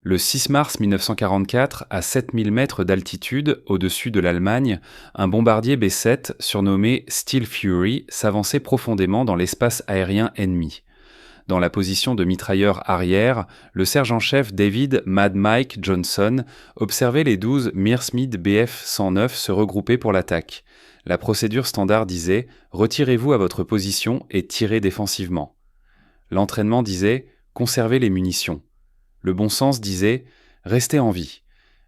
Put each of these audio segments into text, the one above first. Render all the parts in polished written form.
Le 6 mars 1944, à 7000 mètres d'altitude, au-dessus de l'Allemagne, un bombardier B-7, surnommé Steel Fury, s'avançait profondément dans l'espace aérien ennemi. Dans la position de mitrailleur arrière, le sergent-chef David Mad Mike Johnson observait les 12 Mearsmith Bf-109 se regrouper pour l'attaque. La procédure standard disait « Retirez-vous à votre position et tirez défensivement ». L'entraînement disait « Conservez les munitions ». Le bon sens disait « Restez en vie ».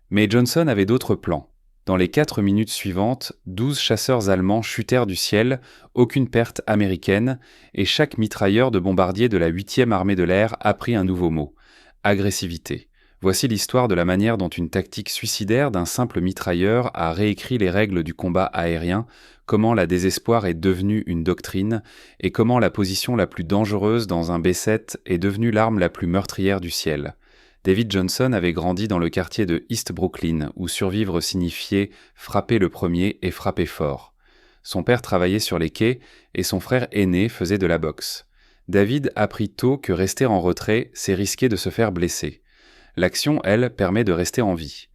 Mais Johnson avait d'autres plans. Dans les 4 minutes suivantes, 12 chasseurs allemands chutèrent du ciel, aucune perte américaine, et chaque mitrailleur de bombardier de la 8e armée de l'air apprit un nouveau mot : agressivité. Voici l'histoire de la manière dont une tactique suicidaire d'un simple mitrailleur a réécrit les règles du combat aérien, comment la désespoir est devenue une doctrine, et comment la position la plus dangereuse dans un B-7 est devenue l'arme la plus meurtrière du ciel. David Johnson avait grandi dans le quartier de East Brooklyn, où survivre signifiait frapper le premier et frapper fort. Son père travaillait sur les quais et son frère aîné faisait de la boxe. David apprit tôt que rester en retrait, c'est risquer de se faire blesser. L'action, elle, permet de rester en vie.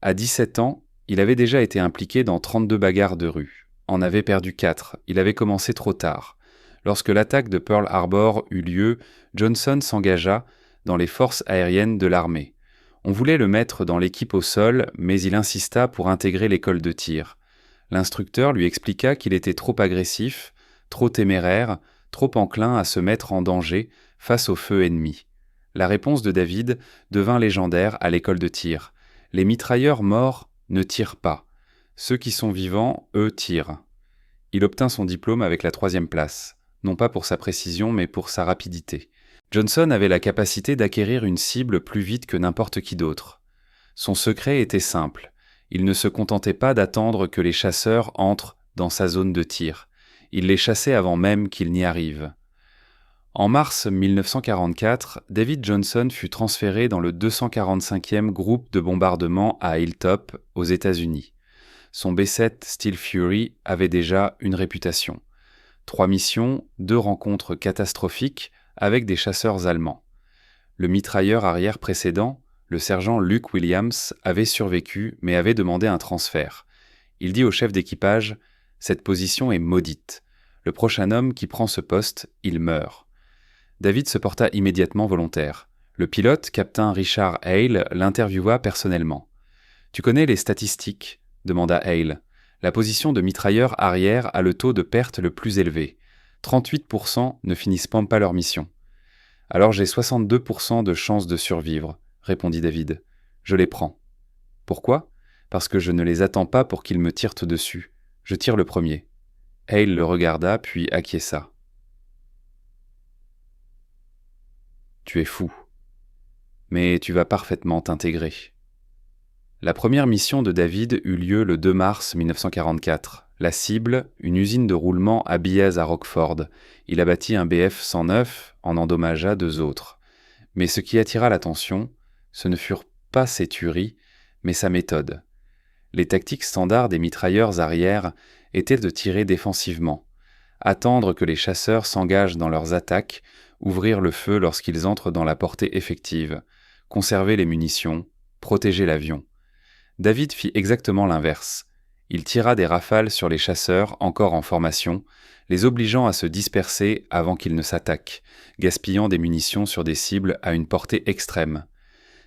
À 17 ans, il avait déjà été impliqué dans 32 bagarres de rue. En avait perdu 4, il avait commencé trop tard. Lorsque l'attaque de Pearl Harbor eut lieu, Johnson s'engagea dans les forces aériennes de l'armée. On voulait le mettre dans l'équipe au sol, mais il insista pour intégrer l'école de tir. L'instructeur lui expliqua qu'il était trop agressif, trop téméraire, trop enclin à se mettre en danger face au feu ennemi. La réponse de David devint légendaire à l'école de tir. Les mitrailleurs morts ne tirent pas. Ceux qui sont vivants, eux, tirent. Il obtint son diplôme avec la 3e place, non pas pour sa précision, mais pour sa rapidité. Johnson avait la capacité d'acquérir une cible plus vite que n'importe qui d'autre. Son secret était simple. Il ne se contentait pas d'attendre que les chasseurs entrent dans sa zone de tir. Il les chassait avant même qu'ils n'y arrivent. En mars 1944, David Johnson fut transféré dans le 245e groupe de bombardement à Hilltop, aux États-Unis. Son B-7 Steel Fury avait déjà une réputation. 3 missions, 2 rencontres catastrophiques, avec des chasseurs allemands. Le mitrailleur arrière précédent, le sergent Luke Williams, avait survécu mais avait demandé un transfert. Il dit au chef d'équipage « Cette position est maudite. Le prochain homme qui prend ce poste, il meurt. » David se porta immédiatement volontaire. Le pilote, captain Richard Hale, l'interviewa personnellement. « Tu connais les statistiques ?» demanda Hale. « La position de mitrailleur arrière a le taux de perte le plus élevé. 38% ne finissent pas leur mission. »« Alors j'ai 62% de chances de survivre, » répondit David. « Je les prends. »« Pourquoi ? Parce que je ne les attends pas pour qu'ils me tirent dessus. Je tire le premier. » Hale le regarda, puis acquiesça. « Tu es fou. Mais tu vas parfaitement t'intégrer. » La première mission de David eut lieu le 2 mars 1944. La cible, une usine de roulement à Biez à Rockford. Il abattit un Bf-109, en endommagea 2 autres. Mais ce qui attira l'attention, ce ne furent pas ses tueries, mais sa méthode. Les tactiques standards des mitrailleurs arrière étaient de tirer défensivement, attendre que les chasseurs s'engagent dans leurs attaques, ouvrir le feu lorsqu'ils entrent dans la portée effective, conserver les munitions, protéger l'avion. David fit exactement l'inverse. Il tira des rafales sur les chasseurs encore en formation, les obligeant à se disperser avant qu'ils ne s'attaquent, gaspillant des munitions sur des cibles à une portée extrême.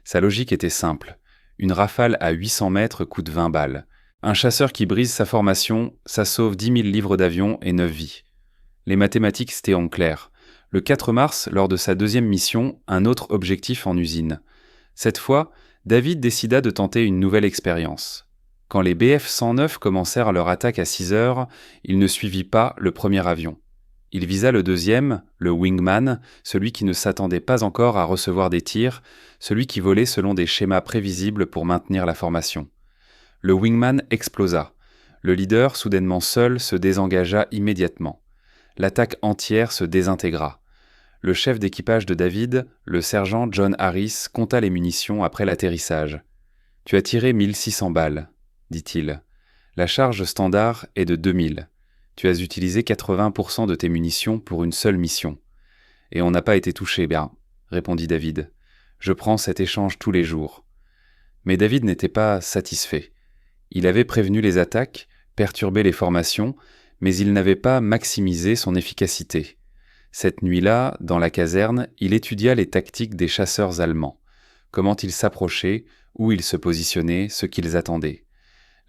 Sa logique était simple. Une rafale à 800 mètres coûte 20 balles. Un chasseur qui brise sa formation, ça sauve 10 000 livres d'avion et 9 vies. Les mathématiques étaient en clair. Le 4 mars, lors de sa 2e mission, un autre objectif en usine. Cette fois, David décida de tenter une nouvelle expérience. Quand les Bf-109 commencèrent leur attaque à 6 heures, il ne suivit pas le premier avion. Il visa le 2e, le Wingman, celui qui ne s'attendait pas encore à recevoir des tirs, celui qui volait selon des schémas prévisibles pour maintenir la formation. Le Wingman explosa. Le leader, soudainement seul, se désengagea immédiatement. L'attaque entière se désintégra. Le chef d'équipage de David, le sergent John Harris, compta les munitions après l'atterrissage. « Tu as tiré 1600 balles, » dit-il. « La charge standard est de 2000. Tu as utilisé 80% de tes munitions pour une seule mission. »« Et on n'a pas été touché, bien, » répondit David. Je prends cet échange tous les jours. » Mais David n'était pas satisfait. Il avait prévenu les attaques, perturbé les formations, mais il n'avait pas maximisé son efficacité. Cette nuit-là, dans la caserne, il étudia les tactiques des chasseurs allemands, comment ils s'approchaient, où ils se positionnaient, ce qu'ils attendaient.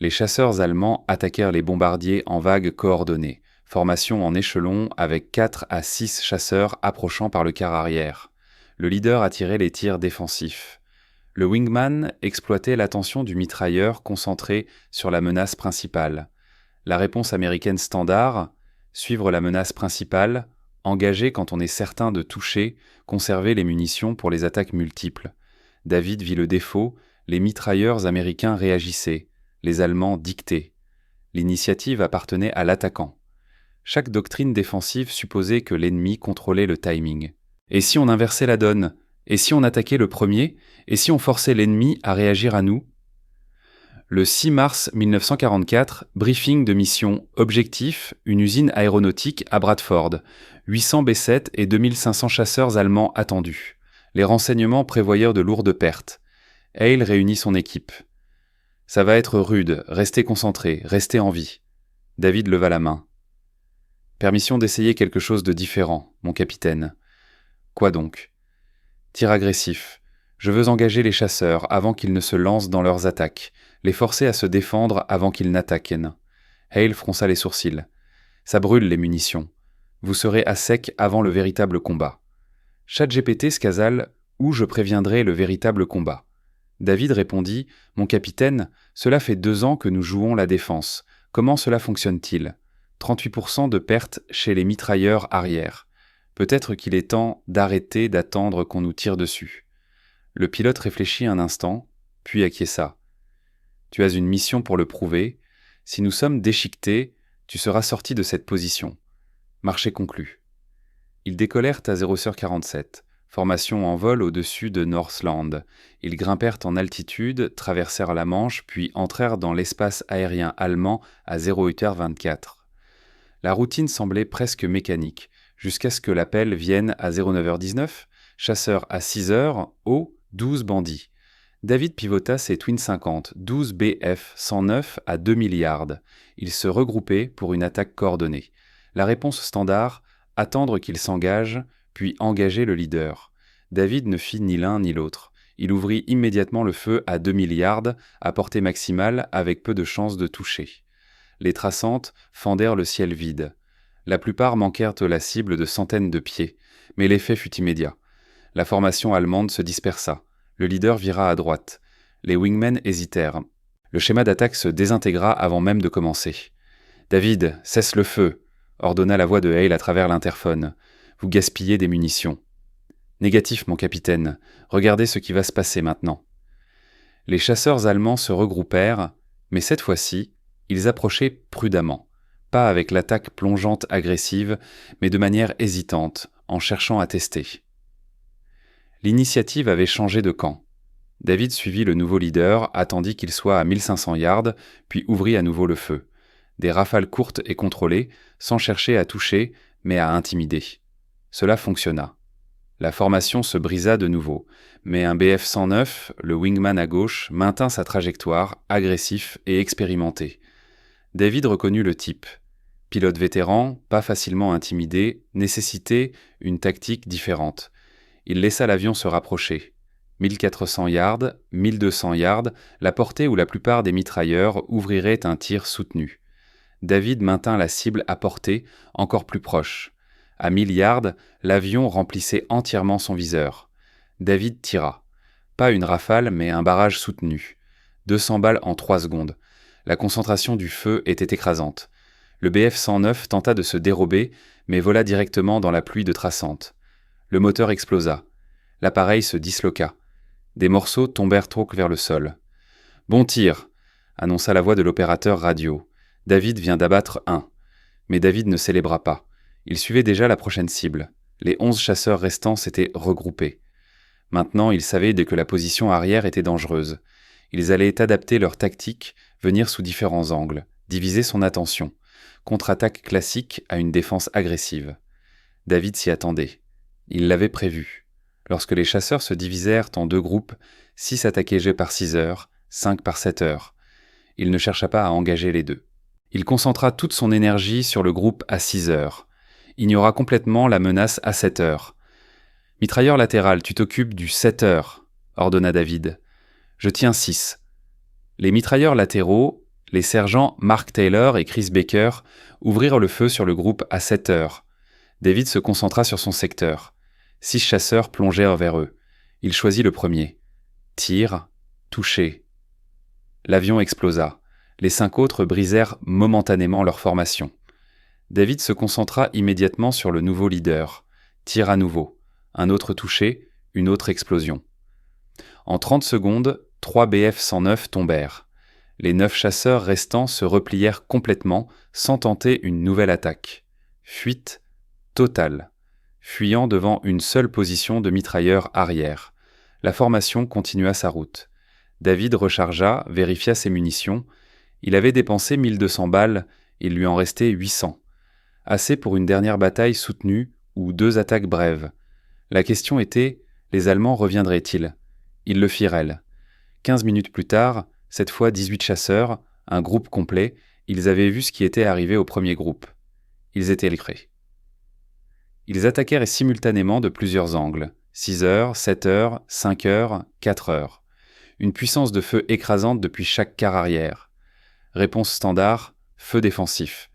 Les chasseurs allemands attaquèrent les bombardiers en vagues coordonnées, formation en échelon avec 4 à 6 chasseurs approchant par le quart arrière. Le leader attirait les tirs défensifs. Le wingman exploitait l'attention du mitrailleur concentré sur la menace principale. La réponse américaine standard, suivre la menace principale, engager quand on est certain de toucher, conserver les munitions pour les attaques multiples. David vit le défaut, les mitrailleurs américains réagissaient, les Allemands dictaient. L'initiative appartenait à l'attaquant. Chaque doctrine défensive supposait que l'ennemi contrôlait le timing. Et si on inversait la donne? Et si on attaquait le premier? Et si on forçait l'ennemi à réagir à nous? Le 6 mars 1944, briefing de mission Objectif, une usine aéronautique à Bradford. 800 B-7 et 2500 chasseurs allemands attendus. Les renseignements prévoyaient de lourdes pertes. Hale réunit son équipe. « Ça va être rude, restez concentrés, restez en vie. » David leva la main. « Permission d'essayer quelque chose de différent, mon capitaine. »« Quoi donc ?»« Tir agressif. Je veux engager les chasseurs avant qu'ils ne se lancent dans leurs attaques, les forcer à se défendre avant qu'ils n'attaquent. » Hale fronça les sourcils. « Ça brûle les munitions. Vous serez à sec avant le véritable combat. » ChatGPT Skazal, où je préviendrai le véritable combat. David répondit « Mon capitaine, cela fait 2 ans que nous jouons la défense. Comment cela fonctionne-t-il ? 38% de pertes chez les mitrailleurs arrière. Peut-être qu'il est temps d'arrêter d'attendre qu'on nous tire dessus. » Le pilote réfléchit un instant, puis acquiesça. « Tu as une mission pour le prouver. Si nous sommes déchiquetés, tu seras sorti de cette position. Marché conclu. » Ils décollèrent à 0h47. Formation en vol au-dessus de Northland. Ils grimpèrent en altitude, traversèrent la Manche, puis entrèrent dans l'espace aérien allemand à 0h24. La routine semblait presque mécanique, jusqu'à ce que l'appel vienne à 09h19. Chasseur à 6h, haut, 12 bandits. David pivota ses Twin 50, 12 BF-109 à 2 milliards. Ils se regroupaient pour une attaque coordonnée. La réponse standard, attendre qu'il s'engage, puis engager le leader. David ne fit ni l'un ni l'autre. Il ouvrit immédiatement le feu à 2 milliards, à portée maximale avec peu de chances de toucher. Les traçantes fendèrent le ciel vide. La plupart manquèrent la cible de centaines de pieds, mais l'effet fut immédiat. La formation allemande se dispersa. Le leader vira à droite. Les wingmen hésitèrent. Le schéma d'attaque se désintégra avant même de commencer. « David, cesse le feu !» ordonna la voix de Hale à travers l'interphone. « Vous gaspillez des munitions. »« Négatif, mon capitaine. Regardez ce qui va se passer maintenant. » Les chasseurs allemands se regroupèrent, mais cette fois-ci, ils approchaient prudemment, pas avec l'attaque plongeante agressive, mais de manière hésitante, en cherchant à tester. L'initiative avait changé de camp. David suivit le nouveau leader, attendit qu'il soit à 1500 yards, puis ouvrit à nouveau le feu. Des rafales courtes et contrôlées, sans chercher à toucher, mais à intimider. Cela fonctionna. La formation se brisa de nouveau, mais un BF-109, le wingman à gauche, maintint sa trajectoire, agressif et expérimenté. David reconnut le type. Pilote vétéran, pas facilement intimidé, nécessitait une tactique différente. Il laissa l'avion se rapprocher. 1400 yards, 1200 yards, la portée où la plupart des mitrailleurs ouvriraient un tir soutenu. David maintint la cible à portée, encore plus proche. À 1000 yards, l'avion remplissait entièrement son viseur. David tira. Pas une rafale, mais un barrage soutenu. 200 balles en 3 secondes. La concentration du feu était écrasante. Le BF-109 tenta de se dérober, mais vola directement dans la pluie de traçantes. Le moteur explosa. L'appareil se disloqua. Des morceaux tombèrent vers le sol. « Bon tir !» annonça la voix de l'opérateur radio. David vient d'abattre un. Mais David ne célébra pas. Il suivait déjà la prochaine cible. Les 11 chasseurs restants s'étaient regroupés. Maintenant, ils savaient que la position arrière était dangereuse. Ils allaient adapter leur tactique, venir sous différents angles, diviser son attention. Contre-attaque classique à une défense agressive. David s'y attendait. Il l'avait prévu. Lorsque les chasseurs se divisèrent en 2 groupes, 6 attaquaient par 6 heures, 5 par 7 heures. Il ne chercha pas à engager les deux. Il concentra toute son énergie sur le groupe à 6 heures. Ignora complètement la menace à 7 heures. « Mitrailleur latéral, tu t'occupes du 7 heures, ordonna David. « Je tiens 6. » Les mitrailleurs latéraux, les sergents Mark Taylor et Chris Baker, ouvrirent le feu sur le groupe à 7 heures. David se concentra sur son secteur. 6 chasseurs plongèrent vers eux. Il choisit le premier. Tir, touché. L'avion explosa. Les 5 autres brisèrent momentanément leur formation. David se concentra immédiatement sur le nouveau leader. Tir à nouveau. Un autre touché, une autre explosion. En 30 secondes, 3 BF-109 tombèrent. Les 9 chasseurs restants se replièrent complètement sans tenter une nouvelle attaque. Fuite totale. Fuyant devant une seule position de mitrailleur arrière. La formation continua sa route. David rechargea, vérifia ses munitions. Il avait dépensé 1200 balles, il lui en restait 800. Assez pour une dernière bataille soutenue ou 2 attaques brèves. La question était, les Allemands reviendraient-ils ? Ils le firent. 15 minutes plus tard, cette fois 18 chasseurs, un groupe complet, ils avaient vu ce qui était arrivé au premier groupe. Ils étaient livrés. Ils attaquèrent simultanément de plusieurs angles, 6 heures, 7 heures, 5 heures, 4 heures. Une puissance de feu écrasante depuis chaque quart arrière. Réponse standard, feu défensif.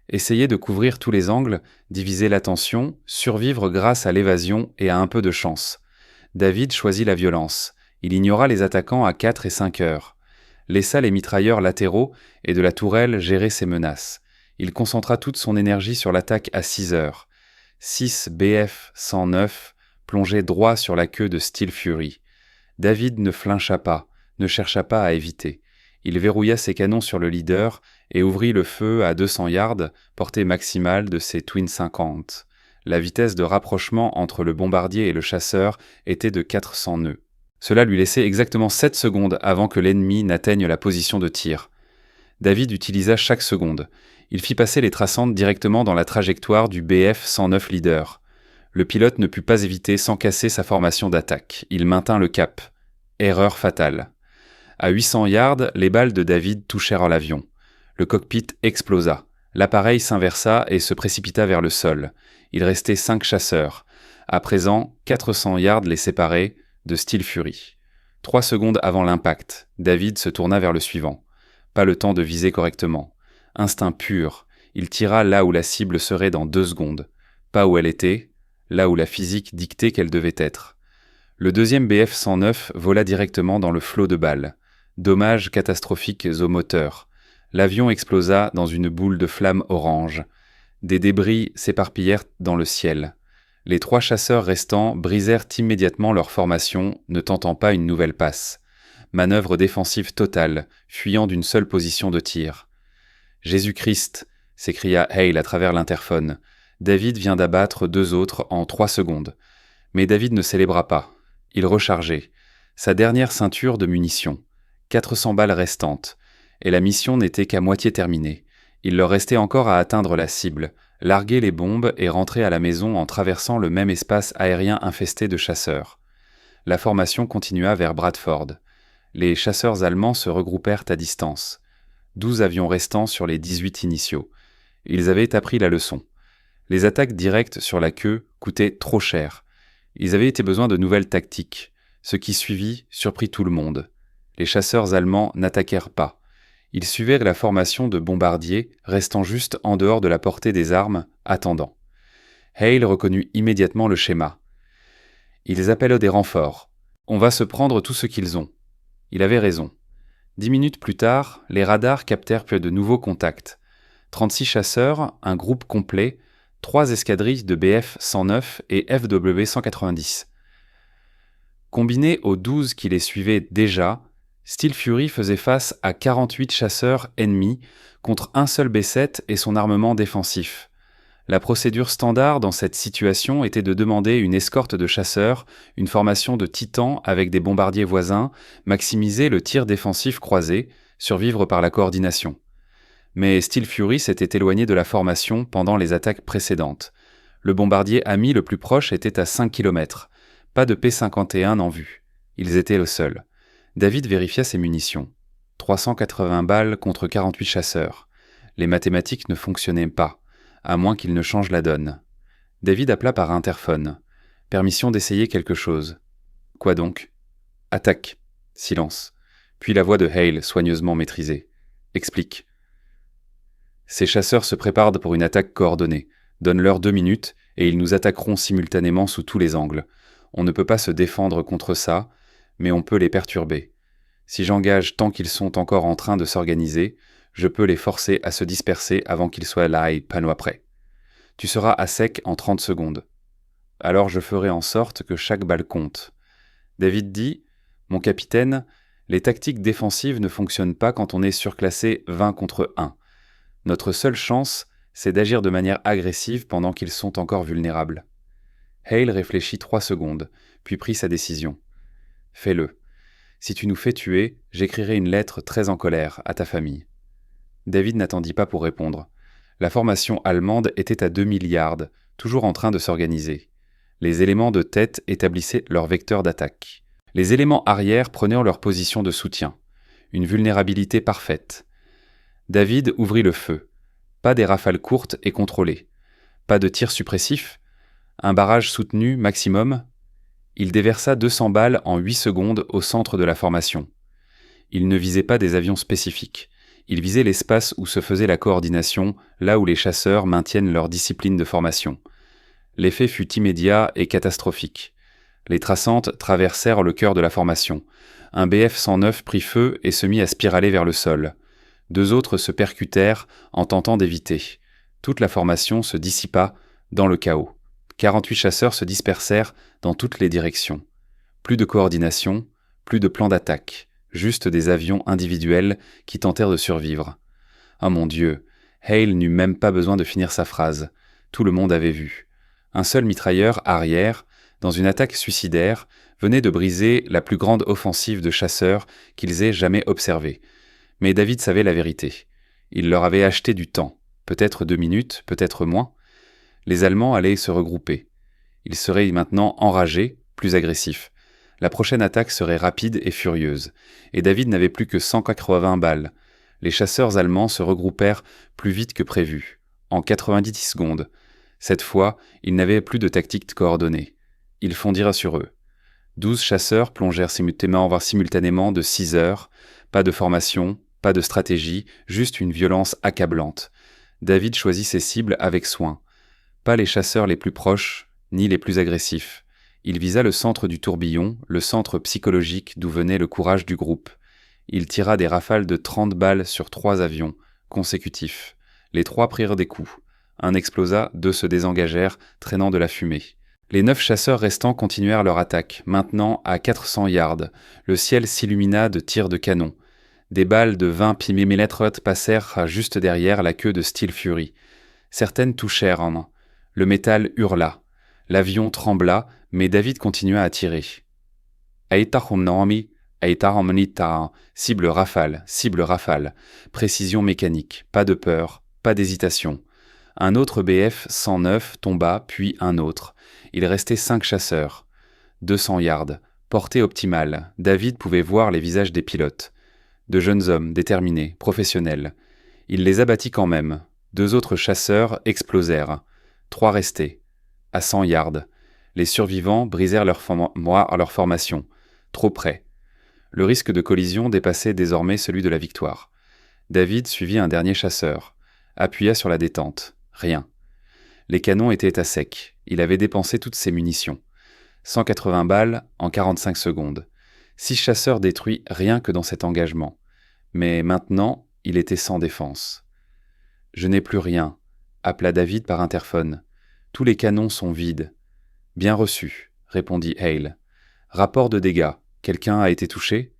Essayer de couvrir tous les angles, diviser l'attention, survivre grâce à l'évasion et à un peu de chance. David choisit la violence. Il ignora les attaquants à 4 et 5 heures. Laissa les mitrailleurs latéraux et de la tourelle gérer ses menaces. Il concentra toute son énergie sur l'attaque à 6 heures. 6 BF-109 plongeaient droit sur la queue de Steel Fury. David ne flincha pas, ne chercha pas à éviter. Il verrouilla ses canons sur le leader et ouvrit le feu à 200 yards, portée maximale de ses Twin 50. La vitesse de rapprochement entre le bombardier et le chasseur était de 400 nœuds. Cela lui laissait exactement 7 secondes avant que l'ennemi n'atteigne la position de tir. David utilisa chaque seconde. Il fit passer les traçantes directement dans la trajectoire du BF-109 leader. Le pilote ne put pas éviter sans casser sa formation d'attaque. Il maintint le cap. Erreur fatale. À 800 yards, les balles de David touchèrent l'avion. Le cockpit explosa. L'appareil s'inversa et se précipita vers le sol. Il restait 5 chasseurs. À présent, 400 yards les séparaient de Steel Fury. 3 secondes avant l'impact, David se tourna vers le suivant. Pas le temps de viser correctement. Instinct pur, il tira là où la cible serait dans 2 secondes. Pas où elle était, là où la physique dictait qu'elle devait être. Le deuxième BF-109 vola directement dans le flot de balles. Dommages catastrophiques au moteur. L'avion explosa dans une boule de flammes orange. Des débris s'éparpillèrent dans le ciel. Les 3 chasseurs restants brisèrent immédiatement leur formation, ne tentant pas une nouvelle passe. Manœuvre défensive totale, fuyant d'une seule position de tir. « Jésus-Christ !» s'écria Hale à travers l'interphone. David vient d'abattre 2 autres en 3 secondes. Mais David ne célébra pas. Il rechargeait. Sa dernière ceinture de munitions. 400 balles restantes. Et la mission n'était qu'à moitié terminée. Il leur restait encore à atteindre la cible, larguer les bombes et rentrer à la maison en traversant le même espace aérien infesté de chasseurs. La formation continua vers Bradford. Les chasseurs allemands se regroupèrent à distance. 12 avions restants sur les 18 initiaux. Ils avaient appris la leçon. Les attaques directes sur la queue coûtaient trop cher. Ils avaient été besoin de nouvelles tactiques. Ce qui suivit surprit tout le monde. Les chasseurs allemands n'attaquèrent pas. Ils suivaient la formation de bombardiers, restant juste en dehors de la portée des armes, attendant. Hale reconnut immédiatement le schéma. Ils appellent des renforts. On va se prendre tout ce qu'ils ont. Il avait raison. 10 minutes plus tard, les radars captèrent de nouveaux contacts. 36 chasseurs, un groupe complet, 3 escadrilles de BF-109 et FW-190. Combinés aux 12 qui les suivaient déjà, Steel Fury faisait face à 48 chasseurs ennemis contre un seul B-7 et son armement défensif. La procédure standard dans cette situation était de demander une escorte de chasseurs, une formation de titans avec des bombardiers voisins, maximiser le tir défensif croisé, survivre par la coordination. Mais Steel Fury s'était éloigné de la formation pendant les attaques précédentes. Le bombardier ami le plus proche était à 5 km. Pas de P-51 en vue. Ils étaient le seul. David vérifia ses munitions. 380 balles contre 48 chasseurs. Les mathématiques ne fonctionnaient pas, à moins qu'ils ne changent la donne. David appela par interphone. Permission d'essayer quelque chose. Quoi donc ? Attaque. Silence. Puis la voix de Hale, soigneusement maîtrisée. Explique. Ces chasseurs se préparent pour une attaque coordonnée. Donne-leur 2 minutes et ils nous attaqueront simultanément sous tous les angles. On ne peut pas se défendre contre ça, mais on peut les perturber. Si j'engage tant qu'ils sont encore en train de s'organiser, je peux les forcer à se disperser avant qu'ils soient là et panneau après. Tu seras à sec en 30 secondes. Alors je ferai en sorte que chaque balle compte. David dit « Mon capitaine, les tactiques défensives ne fonctionnent pas quand on est surclassé 20 contre 1. Notre seule chance, c'est d'agir de manière agressive pendant qu'ils sont encore vulnérables. » Hale réfléchit 3 secondes, puis prit sa décision. « Fais-le. Si tu nous fais tuer, j'écrirai une lettre très en colère à ta famille. » David n'attendit pas pour répondre. La formation allemande était à 2000 yards, toujours en train de s'organiser. Les éléments de tête établissaient leur vecteur d'attaque. Les éléments arrière prenaient leur position de soutien. Une vulnérabilité parfaite. David ouvrit le feu. Pas des rafales courtes et contrôlées. Pas de tir suppressif. Un barrage soutenu maximum. Il déversa 200 balles en 8 secondes au centre de la formation. Il ne visait pas des avions spécifiques. Il visait l'espace où se faisait la coordination, là où les chasseurs maintiennent leur discipline de formation. L'effet fut immédiat et catastrophique. Les traçantes traversèrent le cœur de la formation. Un BF-109 prit feu et se mit à spiraler vers le sol. 2 autres se percutèrent en tentant d'éviter. Toute la formation se dissipa dans le chaos. 48 chasseurs se dispersèrent dans toutes les directions. Plus de coordination, plus de plan d'attaque, juste des avions individuels qui tentèrent de survivre. Ah mon Dieu, Hale n'eut même pas besoin de finir sa phrase. Tout le monde avait vu. Un seul mitrailleur arrière, dans une attaque suicidaire, venait de briser la plus grande offensive de chasseurs qu'ils aient jamais observée. Mais David savait la vérité. Il leur avait acheté du temps, peut-être 2 minutes, peut-être moins. Les Allemands allaient se regrouper. Ils seraient maintenant enragés, plus agressifs. La prochaine attaque serait rapide et furieuse, et David n'avait plus que 180 balles. Les chasseurs allemands se regroupèrent plus vite que prévu, en 90 secondes. Cette fois, ils n'avaient plus de tactique coordonnée. Ils fondirent sur eux. 12 chasseurs plongèrent simultanément de 6 heures, pas de formation, pas de stratégie, juste une violence accablante. David choisit ses cibles avec soin. Pas les chasseurs les plus proches, ni les plus agressifs. Il visa le centre du tourbillon, le centre psychologique d'où venait le courage du groupe. Il tira des rafales de 30 balles sur 3 avions, consécutifs. Les 3 prirent des coups. Un explosa, 2 se désengagèrent, traînant de la fumée. Les 9 chasseurs restants continuèrent leur attaque, maintenant à 400 yards. Le ciel s'illumina de tirs de canon. Des balles de 20 mm passèrent juste derrière la queue de Steel Fury. Certaines touchèrent en. Le métal hurla. L'avion trembla, mais David continua à tirer. Cible rafale. Précision mécanique, pas de peur, pas d'hésitation. Un autre BF-109 tomba, puis un autre. Il restait 5 chasseurs. 200 yards, portée optimale. David pouvait voir les visages des pilotes. De jeunes hommes, déterminés, professionnels. Il les abattit quand même. 2 autres chasseurs explosèrent. 3 restaient. À 100 yards. Les survivants brisèrent leur formation. Trop près. Le risque de collision dépassait désormais celui de la victoire. David suivit un dernier chasseur. Appuya sur la détente. Rien. Les canons étaient à sec. Il avait dépensé toutes ses munitions. 180 balles en 45 secondes. 6 chasseurs détruits rien que dans cet engagement. Mais maintenant, il était sans défense. « Je n'ai plus rien », appela David par interphone. « Tous les canons sont vides. »« Bien reçu », répondit Hale. « Rapport de dégâts. Quelqu'un a été touché ?»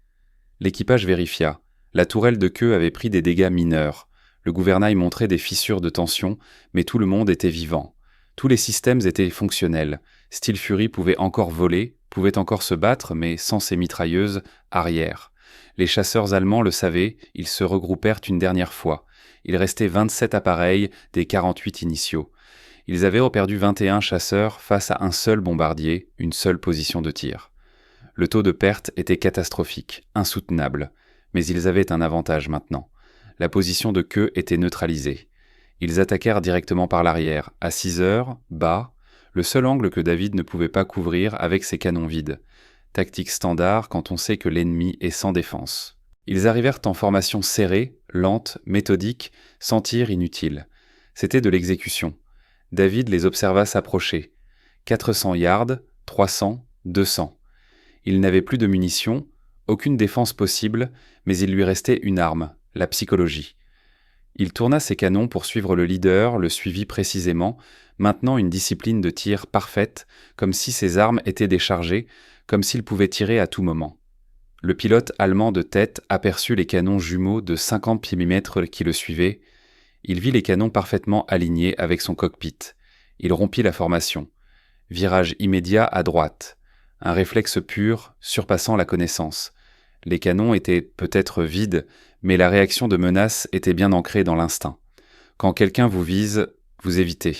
L'équipage vérifia. La tourelle de queue avait pris des dégâts mineurs. Le gouvernail montrait des fissures de tension, mais tout le monde était vivant. Tous les systèmes étaient fonctionnels. Steel Fury pouvait encore voler, pouvait encore se battre, mais sans ses mitrailleuses arrière. Les chasseurs allemands le savaient, ils se regroupèrent une dernière fois. Il restait 27 appareils des 48 initiaux. Ils avaient perdu 21 chasseurs face à un seul bombardier, une seule position de tir. Le taux de perte était catastrophique, insoutenable, mais ils avaient un avantage maintenant. La position de queue était neutralisée. Ils attaquèrent directement par l'arrière, à 6 heures, bas, le seul angle que David ne pouvait pas couvrir avec ses canons vides. Tactique standard quand on sait que l'ennemi est sans défense. Ils arrivèrent en formation serrée, lente, méthodique, sans tir inutile. C'était de l'exécution. David les observa s'approcher. 400 yards, 300, 200. Il n'avait plus de munitions, aucune défense possible, mais il lui restait une arme, la psychologie. Il tourna ses canons pour suivre le leader, le suivit précisément, maintenant une discipline de tir parfaite, comme si ses armes étaient déchargées, comme s'il pouvait tirer à tout moment. Le pilote allemand de tête aperçut les canons jumeaux de 50 mm qui le suivaient. Il vit les canons parfaitement alignés avec son cockpit. Il rompit la formation. Virage immédiat à droite. Un réflexe pur, surpassant la connaissance. Les canons étaient peut-être vides, mais la réaction de menace était bien ancrée dans l'instinct. Quand quelqu'un vous vise, vous évitez.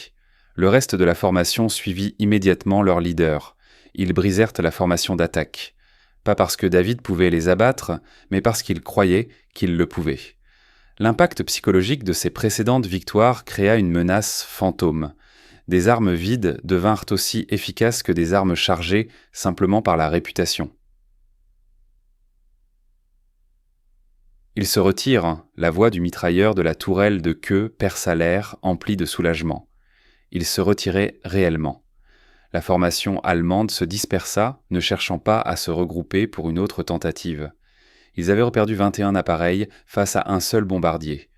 Le reste de la formation suivit immédiatement leur leader. Ils brisèrent la formation d'attaque. Pas parce que David pouvait les abattre, mais parce qu'il croyait qu'il le pouvait. L'impact psychologique de ces précédentes victoires créa une menace fantôme. Des armes vides devinrent aussi efficaces que des armes chargées simplement par la réputation. Il se retire, la voix du mitrailleur de la tourelle de queue perça l'air, empli de soulagement. Il se retirait réellement. La formation allemande se dispersa, ne cherchant pas à se regrouper pour une autre tentative. Ils avaient perdu 21 appareils face à un seul bombardier.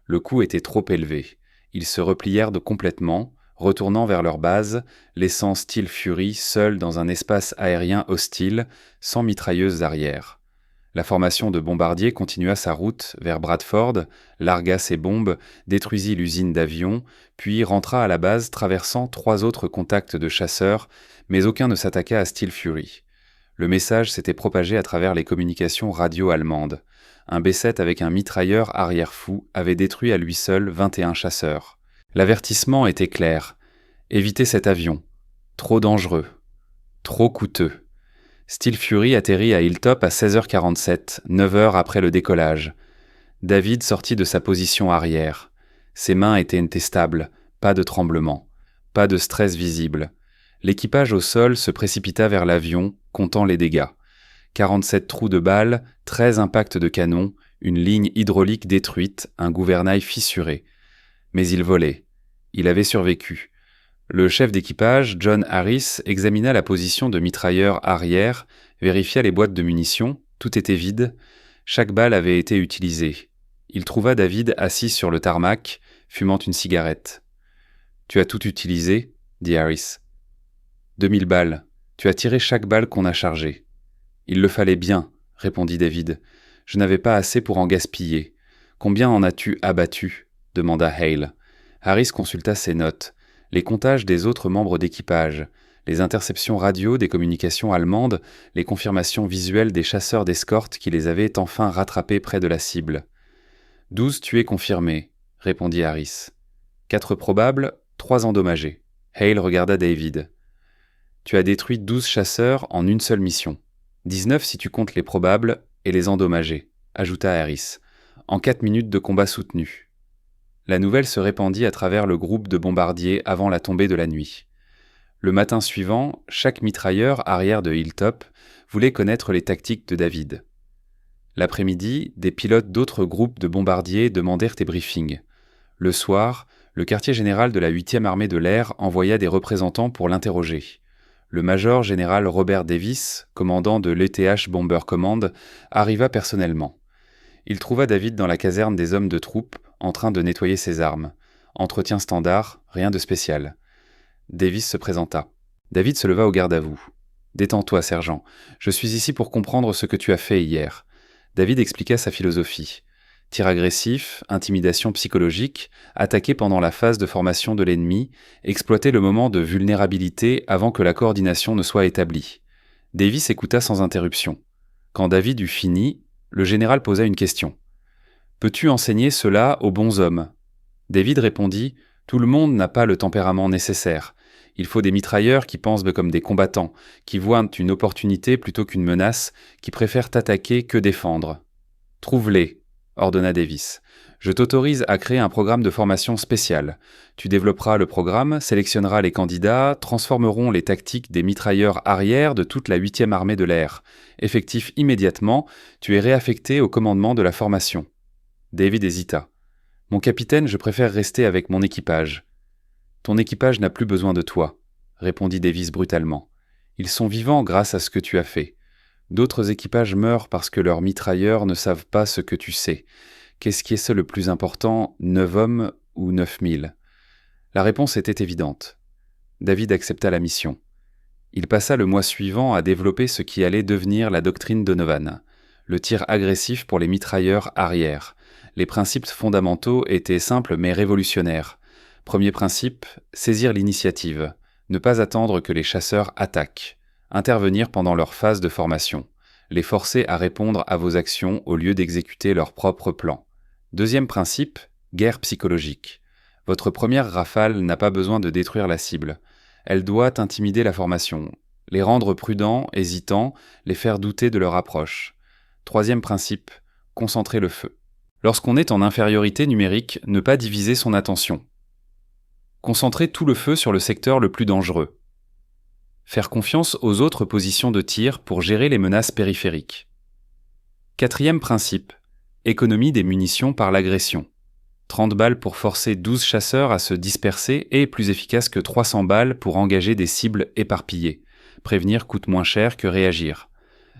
Le coût était trop élevé. Ils se replièrent complètement, retournant vers leur base, laissant Steel Fury seul dans un espace aérien hostile, sans mitrailleuse arrière. La formation de bombardiers continua sa route vers Bradford, largua ses bombes, détruisit l'usine d'avions, puis rentra à la base traversant 3 autres contacts de chasseurs, mais aucun ne s'attaqua à Steel Fury. Le message s'était propagé à travers les communications radio allemandes. Un B-7 avec un mitrailleur arrière-fou avait détruit à lui seul 21 chasseurs. L'avertissement était clair. Évitez cet avion. Trop dangereux. Trop coûteux. Steel Fury atterrit à Hilltop à 16h47, 9 heures après le décollage. David sortit de sa position arrière. Ses mains étaient stables, pas de tremblement, pas de stress visible. L'équipage au sol se précipita vers l'avion, comptant les dégâts. 47 trous de balles, 13 impacts de canon, une ligne hydraulique détruite, un gouvernail fissuré. Mais il volait. Il avait survécu. Le chef d'équipage, John Harris, examina la position de mitrailleur arrière, vérifia les boîtes de munitions, tout était vide, chaque balle avait été utilisée. Il trouva David assis sur le tarmac, fumant une cigarette. « Tu as tout utilisé ?» dit Harris. « 2000 balles. Tu as tiré chaque balle qu'on a chargée. »« Il le fallait bien, » répondit David. « Je n'avais pas assez pour en gaspiller. Combien en as-tu abattu ?» demanda Hale. Harris consulta ses notes. Les comptages des autres membres d'équipage, les interceptions radio des communications allemandes, les confirmations visuelles des chasseurs d'escorte qui les avaient enfin rattrapés près de la cible. 12 tués confirmés, répondit Harris. 4 probables, 3 endommagés. Hale regarda David. Tu as détruit 12 chasseurs en une seule mission. 19 si tu comptes les probables et les endommagés, ajouta Harris, en 4 minutes de combat soutenu. La nouvelle se répandit à travers le groupe de bombardiers avant la tombée de la nuit. Le matin suivant, chaque mitrailleur arrière de Hilltop voulait connaître les tactiques de David. L'après-midi, des pilotes d'autres groupes de bombardiers demandèrent des briefings. Le soir, le quartier général de la 8e armée de l'air envoya des représentants pour l'interroger. Le major général Robert Davis, commandant de l'ETH Bomber Command, arriva personnellement. Il trouva David dans la caserne des hommes de troupe, en train de nettoyer ses armes. Entretien standard, rien de spécial. Davis se présenta. David se leva au garde à vous. « Détends-toi, sergent. Je suis ici pour comprendre ce que tu as fait hier. » David expliqua sa philosophie. Tir agressif, intimidation psychologique, attaquer pendant la phase de formation de l'ennemi, exploiter le moment de vulnérabilité avant que la coordination ne soit établie. Davis écouta sans interruption. Quand David eut fini, le général posa une question. « Peux-tu enseigner cela aux bons hommes ?» David répondit Tout le monde n'a pas le tempérament nécessaire. Il faut des mitrailleurs qui pensent comme des combattants, qui voient une opportunité plutôt qu'une menace, qui préfèrent attaquer que défendre. « Trouve-les », ordonna Davis. « Je t'autorise à créer un programme de formation spécial. Tu développeras le programme, sélectionneras les candidats, transformeront les tactiques des mitrailleurs arrière de toute la 8e armée de l'air. Effectif immédiatement, tu es réaffecté au commandement de la formation. » David hésita. « Mon capitaine, je préfère rester avec mon équipage. »« Ton équipage n'a plus besoin de toi, » répondit Davis brutalement. « Ils sont vivants grâce à ce que tu as fait. D'autres équipages meurent parce que leurs mitrailleurs ne savent pas ce que tu sais. Qu'est-ce qui est le plus important, 9 hommes ou 9000 ?» La réponse était évidente. David accepta la mission. Il passa le mois suivant à développer ce qui allait devenir la doctrine Donovan, le tir agressif pour les mitrailleurs arrière. Les principes fondamentaux étaient simples mais révolutionnaires. Premier principe, saisir l'initiative. Ne pas attendre que les chasseurs attaquent. Intervenir pendant leur phase de formation. Les forcer à répondre à vos actions au lieu d'exécuter leur propre plan. Deuxième principe, guerre psychologique. Votre première rafale n'a pas besoin de détruire la cible. Elle doit intimider la formation, les rendre prudents, hésitants, les faire douter de leur approche. Troisième principe, concentrer le feu. Lorsqu'on est en infériorité numérique, ne pas diviser son attention. Concentrer tout le feu sur le secteur le plus dangereux. Faire confiance aux autres positions de tir pour gérer les menaces périphériques. Quatrième principe, économie des munitions par l'agression. 30 balles pour forcer 12 chasseurs à se disperser est plus efficace que 300 balles pour engager des cibles éparpillées. Prévenir coûte moins cher que réagir.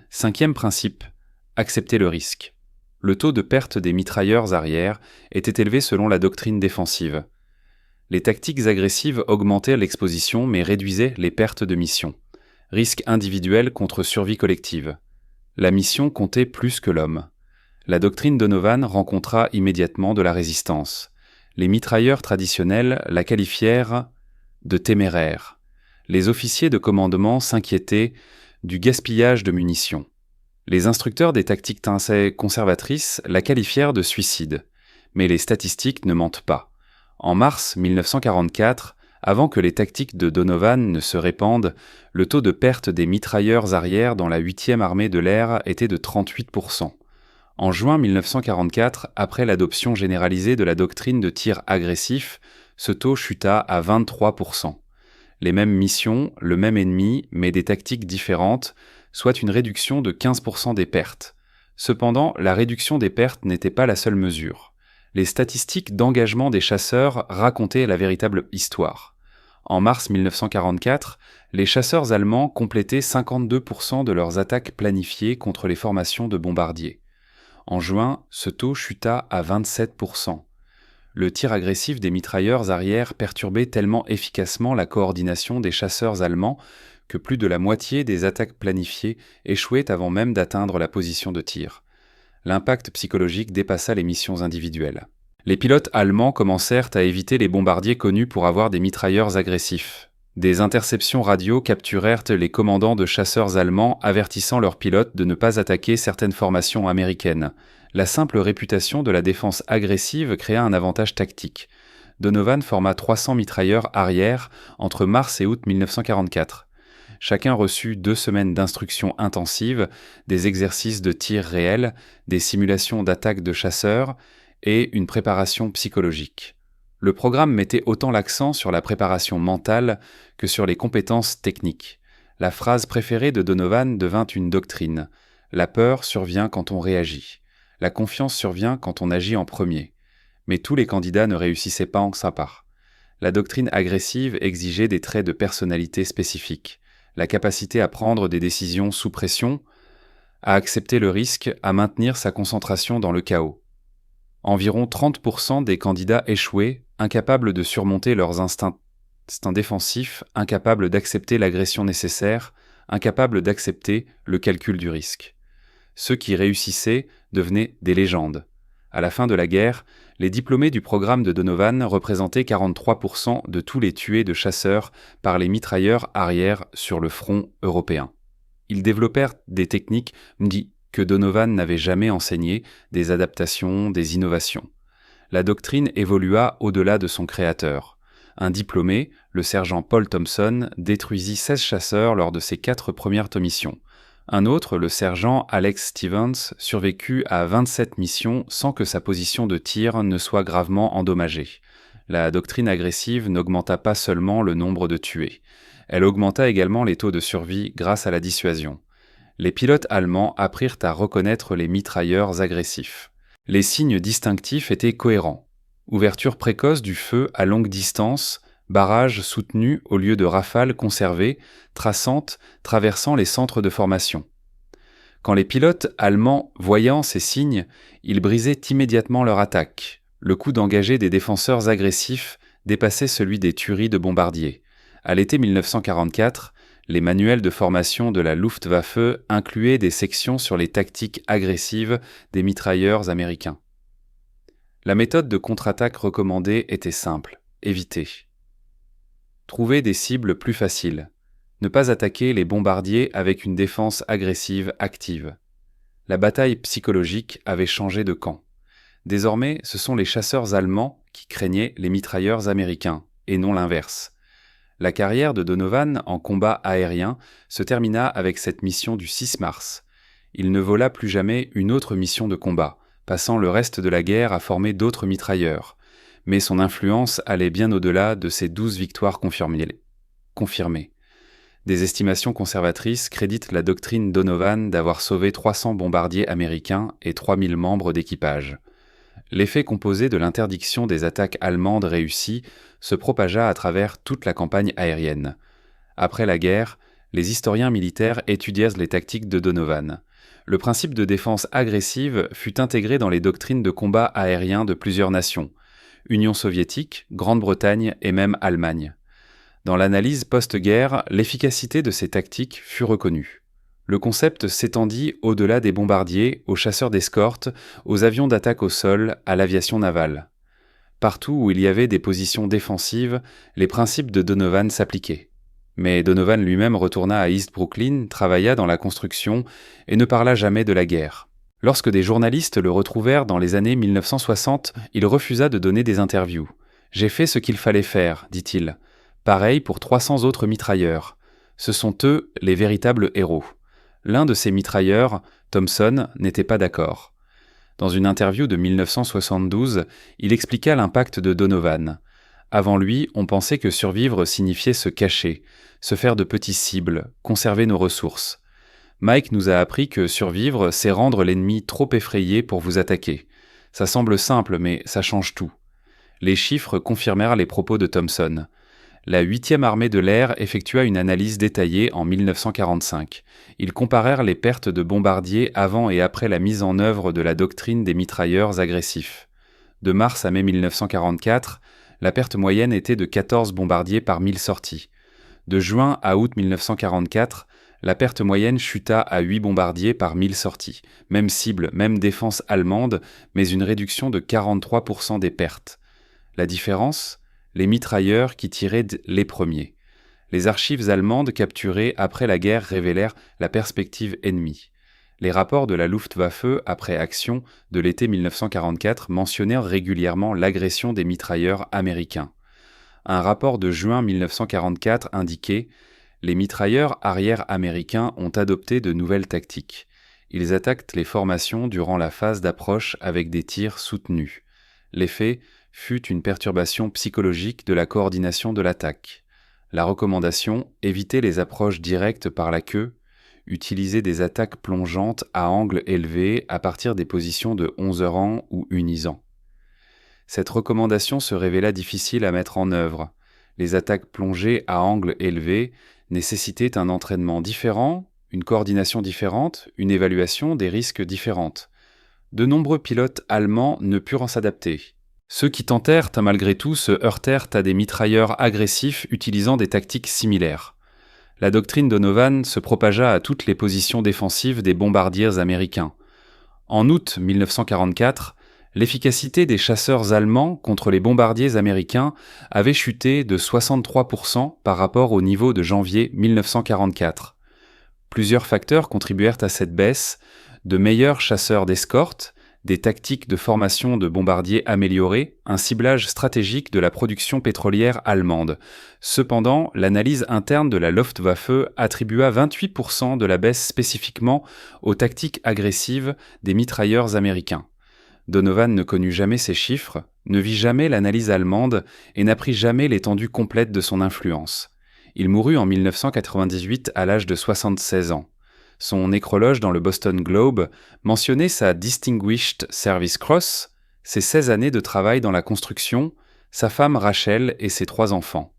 Cinquième principe, accepter le risque. Le taux de perte des mitrailleurs arrière était élevé selon la doctrine défensive. Les tactiques agressives augmentaient l'exposition mais réduisaient les pertes de mission. Risque individuel contre survie collective. La mission comptait plus que l'homme. La doctrine Donovan rencontra immédiatement de la résistance. Les mitrailleurs traditionnels la qualifièrent de téméraire. Les officiers de commandement s'inquiétaient du gaspillage de munitions. Les instructeurs des tactiques conservatrices la qualifièrent de suicide. Mais les statistiques ne mentent pas. En mars 1944, avant que les tactiques de Donovan ne se répandent, le taux de perte des mitrailleurs arrière dans la 8e armée de l'air était de 38%. En juin 1944, après l'adoption généralisée de la doctrine de tir agressif, ce taux chuta à 23%. Les mêmes missions, le même ennemi, mais des tactiques différentes, soit une réduction de 15% des pertes. Cependant, la réduction des pertes n'était pas la seule mesure. Les statistiques d'engagement des chasseurs racontaient la véritable histoire. En mars 1944, les chasseurs allemands complétaient 52% de leurs attaques planifiées contre les formations de bombardiers. En juin, ce taux chuta à 27%. Le tir agressif des mitrailleurs arrière perturbait tellement efficacement la coordination des chasseurs allemands que plus de la moitié des attaques planifiées échouaient avant même d'atteindre la position de tir. L'impact psychologique dépassa les missions individuelles. Les pilotes allemands commencèrent à éviter les bombardiers connus pour avoir des mitrailleurs agressifs. Des interceptions radio capturèrent les commandants de chasseurs allemands avertissant leurs pilotes de ne pas attaquer certaines formations américaines. La simple réputation de la défense agressive créa un avantage tactique. Donovan forma 300 mitrailleurs arrière entre mars et août 1944. Chacun reçut 2 semaines d'instruction intensive, des exercices de tir réels, des simulations d'attaque de chasseurs et une préparation psychologique. Le programme mettait autant l'accent sur la préparation mentale que sur les compétences techniques. La phrase préférée de Donovan devint une doctrine. La peur survient quand on réagit. La confiance survient quand on agit en premier. Mais tous les candidats ne réussissaient pas en sa part. La doctrine agressive exigeait des traits de personnalité spécifiques. La capacité à prendre des décisions sous pression, à accepter le risque, à maintenir sa concentration dans le chaos. Environ 30% des candidats échouaient, incapables de surmonter leurs instincts défensifs, incapables d'accepter l'agression nécessaire, incapables d'accepter le calcul du risque. Ceux qui réussissaient devenaient des légendes. À la fin de la guerre, les diplômés du programme de Donovan représentaient 43% de tous les tués de chasseurs par les mitrailleurs arrière sur le front européen. Ils développèrent des techniques que Donovan n'avait jamais enseignées, des adaptations, des innovations. La doctrine évolua au-delà de son créateur. Un diplômé, le sergent Paul Thompson, détruisit 16 chasseurs lors de ses 4 premières missions. Un autre, le sergent Alex Stevens, survécut à 27 missions sans que sa position de tir ne soit gravement endommagée. La doctrine agressive n'augmenta pas seulement le nombre de tués. Elle augmenta également les taux de survie grâce à la dissuasion. Les pilotes allemands apprirent à reconnaître les mitrailleurs agressifs. Les signes distinctifs étaient cohérents. Ouverture précoce du feu à longue distance, barrage soutenu au lieu de rafales conservées, traçantes, traversant les centres de formation. Quand les pilotes allemands voyant ces signes, ils brisaient immédiatement leur attaque. Le coût d'engager des défenseurs agressifs dépassait celui des tueries de bombardiers. À l'été 1944, les manuels de formation de la Luftwaffe incluaient des sections sur les tactiques agressives des mitrailleurs américains. La méthode de contre-attaque recommandée était simple, éviter. Trouver des cibles plus faciles. Ne pas attaquer les bombardiers avec une défense agressive active. La bataille psychologique avait changé de camp. Désormais, ce sont les chasseurs allemands qui craignaient les mitrailleurs américains, et non l'inverse. La carrière de Donovan en combat aérien se termina avec cette mission du 6 mars. Il ne vola plus jamais une autre mission de combat, passant le reste de la guerre à former d'autres mitrailleurs. Mais son influence allait bien au-delà de ces 12 victoires confirmées. Des estimations conservatrices créditent la doctrine Donovan d'avoir sauvé 300 bombardiers américains et 3000 membres d'équipage. L'effet composé de l'interdiction des attaques allemandes réussies se propagea à travers toute la campagne aérienne. Après la guerre, les historiens militaires étudièrent les tactiques de Donovan. Le principe de défense agressive fut intégré dans les doctrines de combat aérien de plusieurs nations, Union soviétique, Grande-Bretagne et même Allemagne. Dans l'analyse post-guerre, l'efficacité de ces tactiques fut reconnue. Le concept s'étendit au-delà des bombardiers, aux chasseurs d'escorte, aux avions d'attaque au sol, à l'aviation navale. Partout où il y avait des positions défensives, les principes de Donovan s'appliquaient. Mais Donovan lui-même retourna à East Brooklyn, travailla dans la construction et ne parla jamais de la guerre. Lorsque des journalistes le retrouvèrent dans les années 1960, il refusa de donner des interviews. « J'ai fait ce qu'il fallait faire », dit-il. Pareil pour 300 autres mitrailleurs. Ce sont eux les véritables héros. L'un de ces mitrailleurs, Thompson, n'était pas d'accord. Dans une interview de 1972, il expliqua l'impact de Donovan. Avant lui, on pensait que survivre signifiait se cacher, se faire de petites cibles, conserver nos ressources. Mike nous a appris que survivre, c'est rendre l'ennemi trop effrayé pour vous attaquer. Ça semble simple, mais ça change tout. Les chiffres confirmèrent les propos de Thompson. La 8e armée de l'air effectua une analyse détaillée en 1945. Ils comparèrent les pertes de bombardiers avant et après la mise en œuvre de la doctrine des mitrailleurs agressifs. De mars à mai 1944, la perte moyenne était de 14 bombardiers par 1000 sorties. De juin à août 1944, la perte moyenne chuta à 8 bombardiers par 1000 sorties. Même cible, même défense allemande, mais une réduction de 43% des pertes. La différence ? Les mitrailleurs qui tiraient les premiers. Les archives allemandes capturées après la guerre révélèrent la perspective ennemie. Les rapports de la Luftwaffe après action de l'été 1944 mentionnèrent régulièrement l'agression des mitrailleurs américains. Un rapport de juin 1944 indiquait « Les mitrailleurs arrière américains ont adopté de nouvelles tactiques. Ils attaquent les formations durant la phase d'approche avec des tirs soutenus. L'effet fut une perturbation psychologique de la coordination de l'attaque. La recommandation, éviter les approches directes par la queue, utiliser des attaques plongeantes à angle élevé à partir des positions de 11 rangs ou unisants. Cette recommandation se révéla difficile à mettre en œuvre. Les attaques plongées à angle élevé nécessitaient un entraînement différent, une coordination différente, une évaluation des risques différente. De nombreux pilotes allemands ne purent s'adapter. Ceux qui tentèrent malgré tout se heurtèrent à des mitrailleurs agressifs utilisant des tactiques similaires. La doctrine Donovan se propagea à toutes les positions défensives des bombardiers américains. En août 1944, l'efficacité des chasseurs allemands contre les bombardiers américains avait chuté de 63% par rapport au niveau de janvier 1944. Plusieurs facteurs contribuèrent à cette baisse, de meilleurs chasseurs d'escorte, des tactiques de formation de bombardiers améliorées, un ciblage stratégique de la production pétrolière allemande. Cependant, l'analyse interne de la Luftwaffe attribua 28% de la baisse spécifiquement aux tactiques agressives des mitrailleurs américains. Donovan ne connut jamais ces chiffres, ne vit jamais l'analyse allemande et n'apprit jamais l'étendue complète de son influence. Il mourut en 1998 à l'âge de 76 ans. Son nécrologe dans le Boston Globe mentionnait sa Distinguished Service Cross, ses 16 années de travail dans la construction, sa femme Rachel et ses 3 enfants.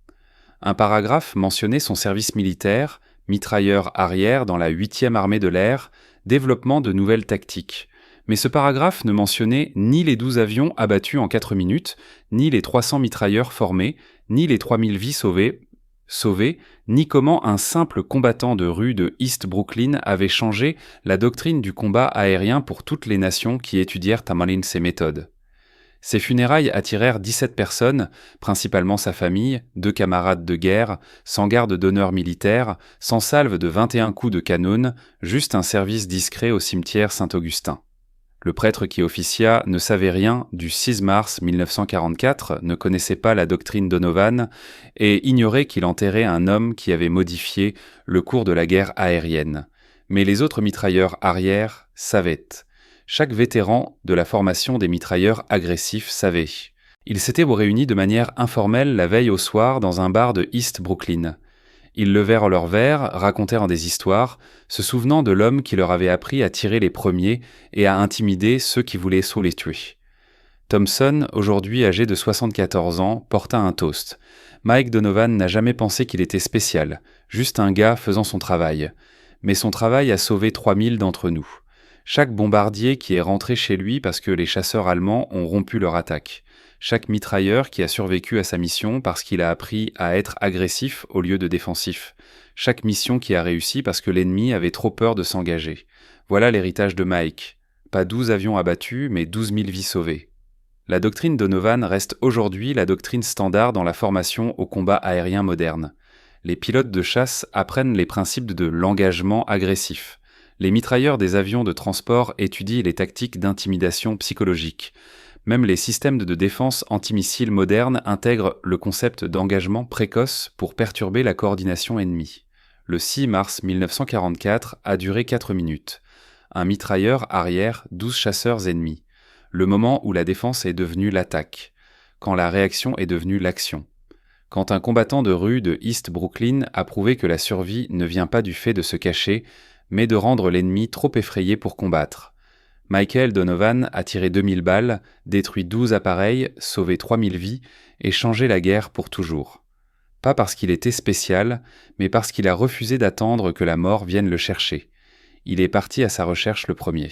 Un paragraphe mentionnait son service militaire, mitrailleur arrière dans la 8e armée de l'air, développement de nouvelles tactiques. Mais ce paragraphe ne mentionnait ni les 12 avions abattus en 4 minutes, ni les 300 mitrailleurs formés, ni les 3000 vies sauvées, ni comment un simple combattant de rue de East Brooklyn avait changé la doctrine du combat aérien pour toutes les nations qui étudièrent à Malin ses méthodes. Ses funérailles attirèrent 17 personnes, principalement sa famille, 2 camarades de guerre, sans garde d'honneur militaire, sans salve de 21 coups de canon, juste un service discret au cimetière Saint-Augustin. Le prêtre qui officia ne savait rien du 6 mars 1944, ne connaissait pas la doctrine Donovan et ignorait qu'il enterrait un homme qui avait modifié le cours de la guerre aérienne. Mais les autres mitrailleurs arrière savaient. Chaque vétéran de la formation des mitrailleurs agressifs savait. Ils s'étaient réunis de manière informelle la veille au soir dans un bar de East Brooklyn. Ils levèrent leurs verres, racontèrent des histoires, se souvenant de l'homme qui leur avait appris à tirer les premiers et à intimider ceux qui voulaient les tuer. Thompson, aujourd'hui âgé de 74 ans, porta un toast. Mike Donovan n'a jamais pensé qu'il était spécial, juste un gars faisant son travail. Mais son travail a sauvé 3000 d'entre nous. Chaque bombardier qui est rentré chez lui parce que les chasseurs allemands ont rompu leur attaque. Chaque mitrailleur qui a survécu à sa mission parce qu'il a appris à être agressif au lieu de défensif. Chaque mission qui a réussi parce que l'ennemi avait trop peur de s'engager. Voilà l'héritage de Mike. Pas 12 avions abattus, mais 12 000 vies sauvées. La doctrine Donovan reste aujourd'hui la doctrine standard dans la formation au combat aérien moderne. Les pilotes de chasse apprennent les principes de l'engagement agressif. Les mitrailleurs des avions de transport étudient les tactiques d'intimidation psychologique. Même les systèmes de défense antimissiles modernes intègrent le concept d'engagement précoce pour perturber la coordination ennemie. Le 6 mars 1944 a duré 4 minutes. Un mitrailleur arrière 12 chasseurs ennemis. Le moment où la défense est devenue l'attaque. Quand la réaction est devenue l'action. Quand un combattant de rue de East Brooklyn a prouvé que la survie ne vient pas du fait de se cacher, mais de rendre l'ennemi trop effrayé pour combattre. Michael Donovan a tiré 2000 balles, détruit 12 appareils, sauvé 3000 vies et changé la guerre pour toujours. Pas parce qu'il était spécial, mais parce qu'il a refusé d'attendre que la mort vienne le chercher. Il est parti à sa recherche le premier.